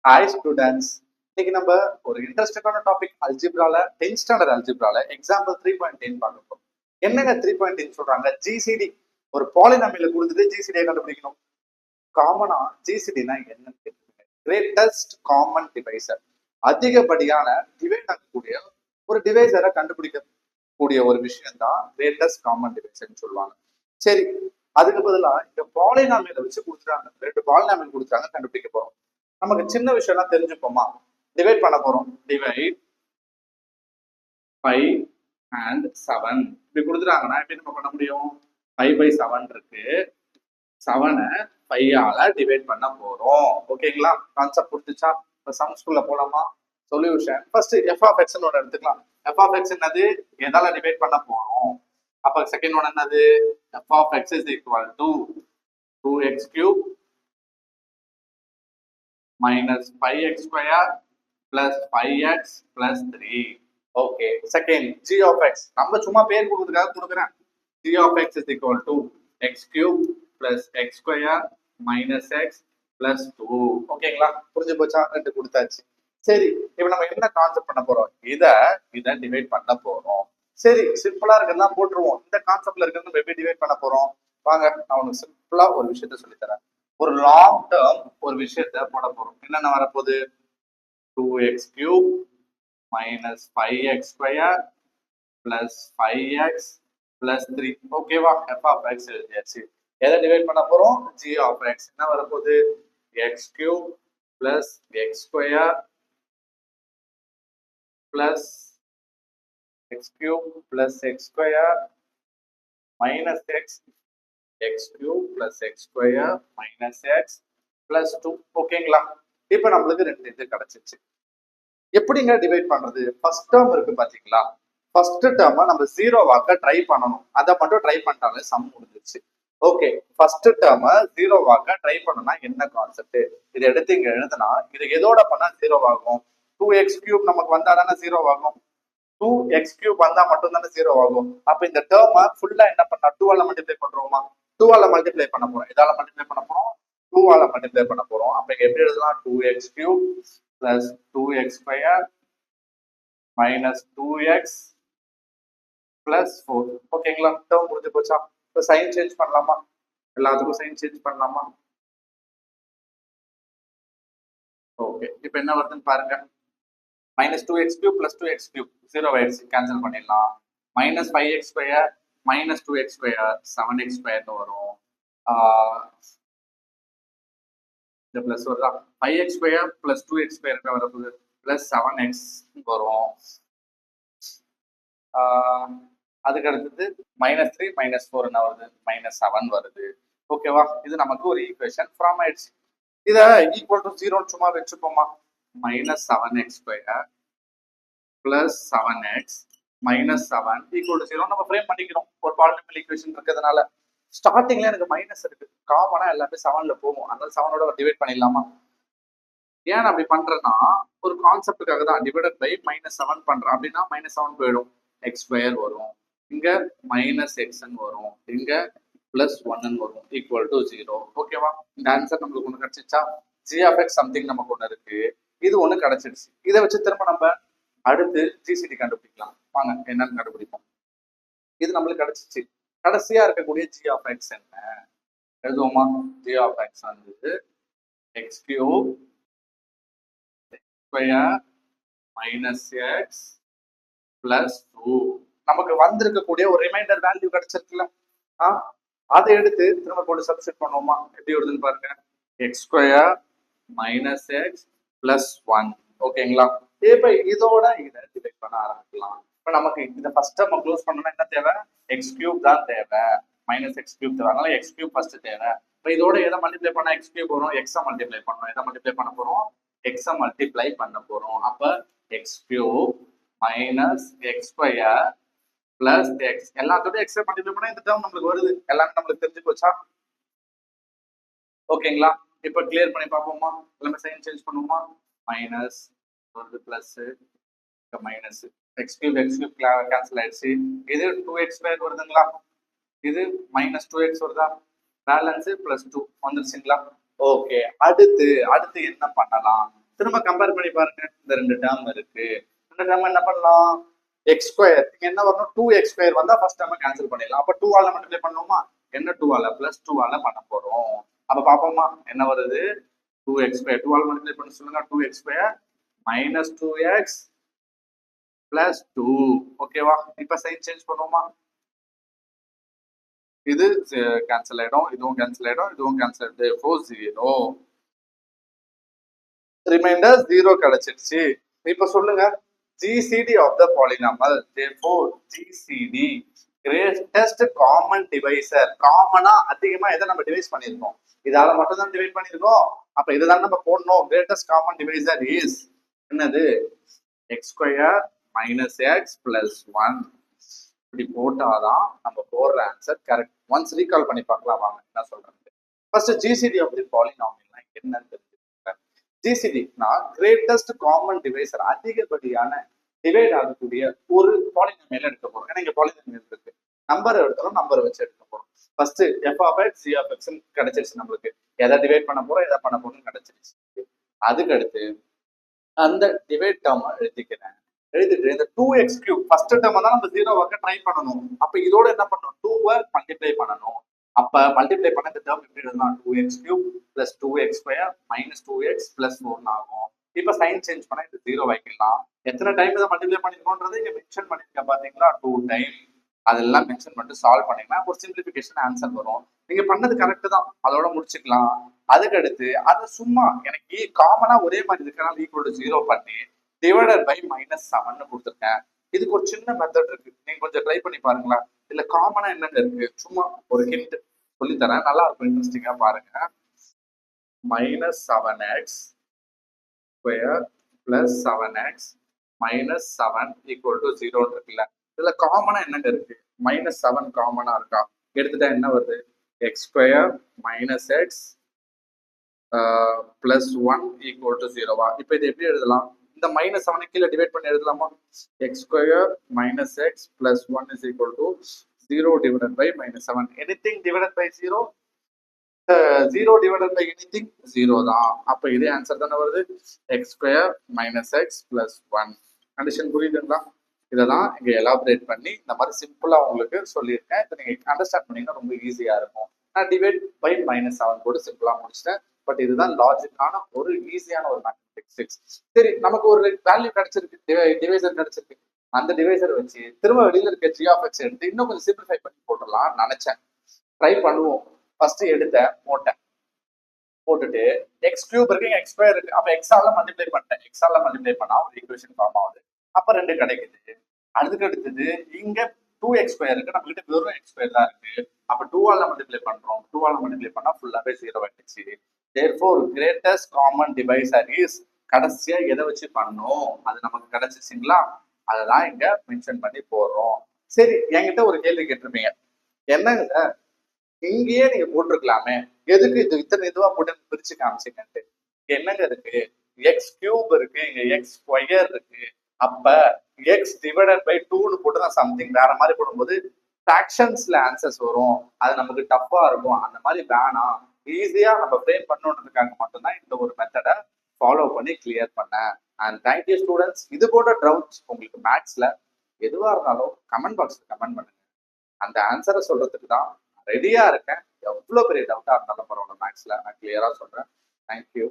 Hi students, இன்னைக்கு நம்ம ஒரு இன்ட்ரெஸ்டிங்கான டாபிக் அல்ஜிப்ரால 10th ஸ்டாண்டர்ட் அல்ஜிப்ரால எக்ஸாம்பிள் 3.10 பார்க்க போறோம். என்னங்க 3.10 சொல்றாங்க? ஜிசிடி ஒரு பாலினாமியல கொடுத்துட்டு ஜிசிடியை கண்டுபிடிக்கணும். காமனா ஜிசிடினா என்னன்னு கேட்டுருங்க. கிரேட்டஸ்ட் காமன் டிவைசர், அதிகப்படியான டிவைட் ஆகக்கூடிய ஒரு டிவைசரை கண்டுபிடிக்கக்கூடிய ஒரு விஷயம் தான் கிரேட்டஸ்ட் காமன் டிவைசர்னு சொல்லுவாங்க. சரி, அதுக்கு பதிலா இந்த பாலினாமியலை வச்சு கொடுத்துட்டாங்க, 2 பாலினாமியல் கொடுத்துட்டாங்க, கண்டுபிடிக்க போறோம். நமக்கு சின்ன விஷயம்லாம் தெரிஞ்சுப்போமா? டிவைட் பண்ண போறோம். டிவைட் 5 and 7 இப்படி கொடுத்துட்டாங்கன்னா எப்படி நம்ம பண்ண முடியும்? 5/7 இருக்கு, 7 5ஆல டிவைட் பண்ண போறோம். ஓகேங்களா? கான்செப்ட் புரிஞ்சுச்சா? இப்போ சம் ஸ்கூல்ல போலாமா? Solution first f of x ஒன்று எடுத்துக்கலாம். f of x என்னது? எதால டிவைட் பண்ண போறோம்? அப்ப செகண்ட் ஒன் என்னது? f of x is equal to 2x cube minus 5x square plus 5x plus 3. Okay, second g of x நம்ம சும்மா பேர் கொடுக்கிறதுக்காக கொடுக்குறேன். g of x is equal to x cube plus x square minus x plus 2. ஓகேங்களா? புரிஞ்சு போச்சா? ரெண்டு கொடுத்தாச்சு. சரி, இப்போ நம்ம என்ன கான்செப்ட் பண்ண போறோம்? இதை டிவைட் பண்ண போறோம். சரி, சிம்பிளா இருக்கிறதா போட்டுருவோம். இந்த கான்செப்ட்ல இருக்கிறது நம்ம எப்படி டிவைட் பண்ண போறோம்? வாங்க, நான் உனக்கு சிம்பிளா ஒரு விஷயத்த சொல்லித்தரேன். ஒரு லாங் டேர்ம் ஒரு விஷயத்த போட போறோம். என்னென்ன வரப்போகுது? 2x cube minus 5x square plus 5x plus 3. ஓகேவா? f of x எழுதியாச்சு. எதை டிவைட் பண்ண போறோம்? g of x. என்ன வரப்போகுது? x cube plus x square plus x cube plus x square minus x, x cube plus x square minus x plus 2. ஓகேங்களா? இப்போ நம்மளுக்கு ரெண்டு இது கிடைச்சிச்சு. எப்படிங்க டிவைட் பண்றது? ஃபர்ஸ்ட் டேர்ம் இருக்கு பாத்தீங்களா? ஃபர்ஸ்ட் டேர்மை நம்ம ஜீரோவாக்க ட்ரை பண்ணணும். அதை மட்டும் ட்ரை பண்ணிட்டாலே சம் முடிஞ்சிருச்சு. ஓகே, ஃபர்ஸ்ட் டேர்மை ஜீரோவாக்க ட்ரை பண்ணனா என்ன கான்செப்ட்? இதை எடுத்து இங்க எழுதுனா இது எதோட பண்ணா ஜீரோ ஆகும்? 2x cube நமக்கு வந்தா தானே ஜீரோ ஆகும். 2x cube வந்தா மட்டும் தானே ஜீரோ ஆகும். அப்ப இந்த டேர்மை ஃபுல்லா என்ன பண்ணா 2ஆல மல்டிப்ளை பண்றோமா? 2ஆல மல்டிப்ளை பண்ண போறோம். இதால மல்டிப்ளை பண்ண போறோம், 2ஆல மல்டிப்ளை பண்ண போறோம். அப்ப இங்க எப்படி எழுதலாம்? 2x cube plus 2x square minus 2x plus 4. ஓகேங்களா? டேர்ம் முடிஞ்சு போச்சா? இப்போ சைன் சேஞ்ச் பண்ணலாமா? எல்லாத்துக்கும் சைன் சேஞ்ச் பண்ணலாமா? ஓகே, இப்போ என்ன வருதுன்னு பாருங்க. minus 2x cube plus 2x cube 0 ஆயிடுச்சு, கேன்சல் பண்ணிடலாம். minus 5x square minus 2x square 7x square வரும். இந்த பிளஸ் வருதா? 5x square plus 2x square என்ன வரப்போகுது? plus 7x வரும். அதுக்கு அடுத்தது -3 -4 என்ன வருது? -7 வருது. ஓகேவா? இது நமக்கு ஒரு ஈக்குவேஷன் ஃபார்ம் ஆயிடுச்சு. இதை ஈக்குவல் டு 0 சும்மா வச்சுப்போமா? -7x square plus 7x minus 7 equal to 0 நம்ம ஃப்ரேம் பண்ணிக்கிறோம். ஒரு பாலினாமியல் ஈக்குவேஷன் இருக்கிறதுனால ஸ்டார்டிங்ல எனக்கு மைனஸ் இருக்கு, காமனா எல்லாமே 7ல போகும். அதனால 7ஓட டிவைட் பண்ணிடலாமா? ஏன் அப்படி பண்றேன்னா ஒரு கான்செப்டுக்காக தான். டிவைடட் பை -7 பண்றேன் அப்படின்னா -7 போயிடும், எக்ஸ் ஸ்கொயர் வரும், இங்க -xn வரும், இங்க +1n வரும், ஈக்குவல் டு 0. ஓகேவா? இந்த ஆன்சர் நம்மளுக்கு ஒன்று கிடைச்சிச்சா? g of x சம்திங் நமக்கு ஒன்று இருக்கு, இது ஒன்று கிடைச்சிடுச்சு. இதை வச்சு திரும்ப நம்ம அடுத்து ஜிசிடி கண்டுபிடிக்கலாம். வாங்க, என்னன்னு கண்டுபிடிப்போம். இது நம்மளுக்கு கிடைச்சிச்சு. கடைசியா இருக்கக்கூடிய g of x என்ன எழுதுவோமா? g of x வந்து x cube square minus x plus 2. நமக்கு வந்திருக்கக்கூடிய ஒரு ரிமைண்டர் வேல்யூ கிடைச்சிருக்குல்ல, அதை எடுத்து திரும்ப போட்டு சப்ஸ்டிட் பண்ணுவோமா? எப்படி வருதுன்னு பாருங்க. x square minus x plus 1. ஓகேங்களா? இப்ப இதோட இதை டிவைட் பண்ண ஆரம்பிக்கலாம். இப்ப நமக்கு இந்த ஃபர்ஸ்ட் நம்ம க்ளோஸ் பண்ணணும்னா என்ன தேவை? x cube தான் தேவை, -x cube தேவை. அதனால x cube ஃபர்ஸ்ட் தேவை. இப்ப இதோட எதை மல்டிப்ளை பண்ணா x cube வரும்? x மல்டிப்ளை பண்ணணும். எதை மல்டிப்ளை பண்ண போறோம்? x மல்டிப்ளை பண்ண போறோம். அப்ப x cube minus x square plus x, எல்லாத்தோட x மல்டிப்ளை பண்ணா இந்த டேர்ம் நம்மளுக்கு வருது. எல்லாமே நம்மளுக்கு தெரிஞ்சு போச்சா? ஓகேங்களா? இப்ப கிளியர் பண்ணி பார்ப்போமா? எல்லாமே சைன் சேஞ்ச் பண்ணுவோமா? மைனஸ் வருது, plus minus, x cube cancel ஆயிடுச்சு. இது 2x ஸ்கொயர் வருதுங்களா? இது -2x வருதா? பேலன்ஸ் +2 வந்துருச்சுங்களா? ஓகே, அடுத்து என்ன பண்ணலாம்? திரும்ப கம்பேர் பண்ணி பாருங்க, இந்த ரெண்டு டேர்ம் இருக்கு. இந்த டேர்ம் என்ன பண்ணலாம், எக்ஸ் ஸ்கொயர் இங்க என்ன வரணும், 2x² வந்தா ஃபர்ஸ்ட் டேர்ம் கேன்சல் பண்ணிடலாம். அப்ப 2 ஆல மல்டிப்ளை பண்ணுமா, என்ன 2 ஆல பிளஸ் 2 ஆல பண்ண போறோம். அப்ப பாப்போமா என்ன வருது, 2x², 2 ஆல் மல்டிப்ளை பண்ண சொல்லுங்க, 2x² மைனஸ் 2x பிளஸ் 2. ஓகேவா, இப்ப சைன் சேஞ்ச் பண்ணுவோமா, இது கேன்சல் ஆயிடும், இதுவும் கேன்சல் ஆயிடும், இதுவும் கேன்சல் ஆயிடும். therefore 0 ரிமைண்டர் 0 கிடைச்சிருச்சு. இப்ப சொல்லுங்க, GCD of the polynomial, therefore GCD greatest common divisor. காமனா அதிகமா எதை நம்ம டிவைஸ் பண்ணிருக்கோம், இதால மட்டும் தான் டிவைட் பண்ணிருக்கோம். அப்ப இதுதான் நம்ம போடணும். greatest common divisor is என்னது, x² minus x plus 1. இப்படி போட்டாதான் நம்ம போடுற ஆன்சர் கரெக்ட். ஒன்ஸ் ரீகால் பண்ணி பார்க்கலாம் வாங்க என்ன சொல்றேன். ஃபர்ஸ்ட் ஜிசிடி ஆஃப் தி பாலினாமியல்னா என்னன்னு தெரிஞ்சுக்கோங்க. ஜிசிடினா கிரேட்டஸ்ட் காமன் டிவைசர், அதிகப்படியான டிவைட் ஆகக்கூடிய ஒரு பாலினாமியல் எடுக்க போறோம். ஏன்னா இங்க பாலினாமியல் இருக்கு, நம்பர் எடுத்தாலும் நம்பர் வச்சு எடுக்க போறோம். First f of x g of x கிடைச்சிருச்சு நம்மளுக்கு, எதை டிவைட் பண்ண போறோம் எதை பண்ண போறோம்னு கிடைச்சிருச்சு. அதுக்கு அடுத்து அந்த டிவைட் டேர்ம் எழுதிக்கிறேன். எழுதிட்டு இந்த 2x³ ஃபர்ஸ்ட் டேர்ம் தான் நம்ம 0 ஆக்க ட்ரை பண்ணணும். அப்ப இதோட என்ன பண்ணணும், 2 மல்டிப்ளை பண்ணணும். அப்ப மல்டிப்ளை பண்ண இந்த டேர்ம் எப்படி எழுதலாம், 2x³ plus 2x² minus 2x plus 4 ஆகும். இப்ப சைன் சேஞ்ச் பண்ணா இது 0 வைக்கலாம். எத்தனை டைம் இதை மல்டிப்ளை பண்ணிருக்கோம்ன்றது இங்க மென்ஷன் பண்ணிருக்கேன் பாத்தீங்களா, 2 டைம். அதெல்லாம் மென்ஷன் பண்ணிட்டு சால்வ் பண்ணீங்கன்னா ஒரு சிம்பிளிஃபிகேஷன் ஆன்சர் வரும். நீங்க பண்ணது கரெக்ட் தான், அதோட முடிச்சுக்கலாம். அதுக்கு அடுத்து அது சும்மா எனக்கு காமனா ஒரே மாதிரி இருக்கனால ஈக்குவல் டு 0 பண்ணி டிவைடட் பை -7 கொடுத்துருக்கேன். இதுக்கு ஒரு சின்ன மெத்தட் இருக்கு, நீங்க கொஞ்சம் ட்ரை பண்ணி பாருங்களா. இதுல காமனா என்னென்ன இருக்கு சும்மா ஒரு ஹிண்ட் சொல்லித்தரேன், நல்லா இருக்கும், இன்ட்ரெஸ்டிங்கா பாருங்க. -7x² plus 7x minus 7 equal to 0 இருக்குல்ல, இதுல காமனா என்னென்ன இருக்கு, -7 காமனா இருக்கா, எடுத்துட்டா என்ன வருது, x² minus x plus 1 equal to 0வா. இப்போ இது எப்படி எழுதலாம், இந்த -7 கீழே டிவைட் பண்ணி எழுதலாமா, x² minus x plus 1 is equal to 0 divided by -7. Anything divided by 0, 0 divided by anything 0 தான். அப்ப இதே ஆன்சர் தானே வருது, x² minus x plus 1. Condition புரியுதுங்களா. இதெல்லாம் இங்க எலாபரேட் பண்ணி இந்த மாதிரி சிம்பிளா உங்களுக்கு சொல்லியிருக்கேன். இதை நீங்க அண்டர்ஸ்டாண்ட் பண்ணீங்கன்னா ரொம்ப ஈஸியா இருக்கும். நான் டிவைட் பை -7 கூட சிம்பிளா முடிச்சிட்டேன். பட் இதுதான் லாஜிக்கான ஒரு ஈஸியான ஒரு மேத்தமெட்டிக்ஸ். சரி, நமக்கு ஒரு வேல்யூ கிடைச்சிருக்கு, டிவைசர் கிடைச்சிருக்கு. அந்த டிவைசர் வச்சு திரும்ப வெளியில இருக்க g ஆஃப் x எடுத்து இன்னும் கொஞ்சம் சிம்பிளிஃபை பண்ணி போட்டுடலாம் நினைச்சேன். ட்ரை பண்ணுவோம். ஃபர்ஸ்ட் எடுத்தேன், போட்டுட்டு x³ இருக்கு, x² இருக்கு. அப்ப x ஆல மல்டிப்ளை பண்ணிட்டேன். x ஆல மல்டிப்ளை பண்ணா ஒரு ஈக்குவேஷன் ஃபார்ம் ஆகுது. அப்ப 2 கிடைக்குது. அதுக்கு அடுத்தது இங்க 2x² இருக்கு, நம்ம கிட்ட வெறும் x² தான் இருக்கு. அப்ப 2 ஆல மல்டிப்ளை பண்றோம். 2 ஆல மல்டிப்ளை பண்ணா ஃபுல்லாவே 0 ஆயிடுச்சு. therefore greatest common divisor is, கடைசியா எதை வச்சு பண்ணோம் அது நமக்கு கிடைச்சிச்சுங்களா, அததான் இங்க மென்ஷன் பண்ணி போடுறோம். சரி, என்கிட்ட ஒரு கேள்வி கேட்டிருப்பீங்க, என்னங்க இங்கேயே நீங்க போட்டிருக்கலாமே, எதுக்கு இது இத்தனை இதுவா போட்டு பிரிச்சு காமிச்சிங்கன்ட்டு. என்னங்க இருக்கு, x³ இருக்கு, இங்க x² இருக்கு. அப்ப x டிவைடட் பை 2ன்னு போட்டு நான் சம்திங் வேற மாதிரி போடும்போது ஃபிராக்ஷன்ஸ்ல ஆன்சர்ஸ் வரும், அது நமக்கு டஃப்பா இருக்கும். அந்த மாதிரி வேணாம், ஈஸியா நம்ம ஃப்ரேம் பண்ணணுன்றதுக்காக மட்டும்தான் இந்த ஒரு மெத்தடை ஃபாலோ பண்ணி கிளியர் பண்ணேன். And thank you students. இது போன்ற டவுட்ஸ் உங்களுக்கு மேத்ஸ்ல எதுவா இருந்தாலும் கமெண்ட் பாக்ஸ்ல கமெண்ட் பண்ணுங்க. அந்த ஆன்சரை சொல்றதுக்கு தான் ரெடியா இருக்கேன். எவ்வளவு பெரிய டவுட்டா இருந்தாலும் பரவாயில்ல, மேத்ஸ்ல நான் கிளியரா சொல்றேன். தேங்க்யூ.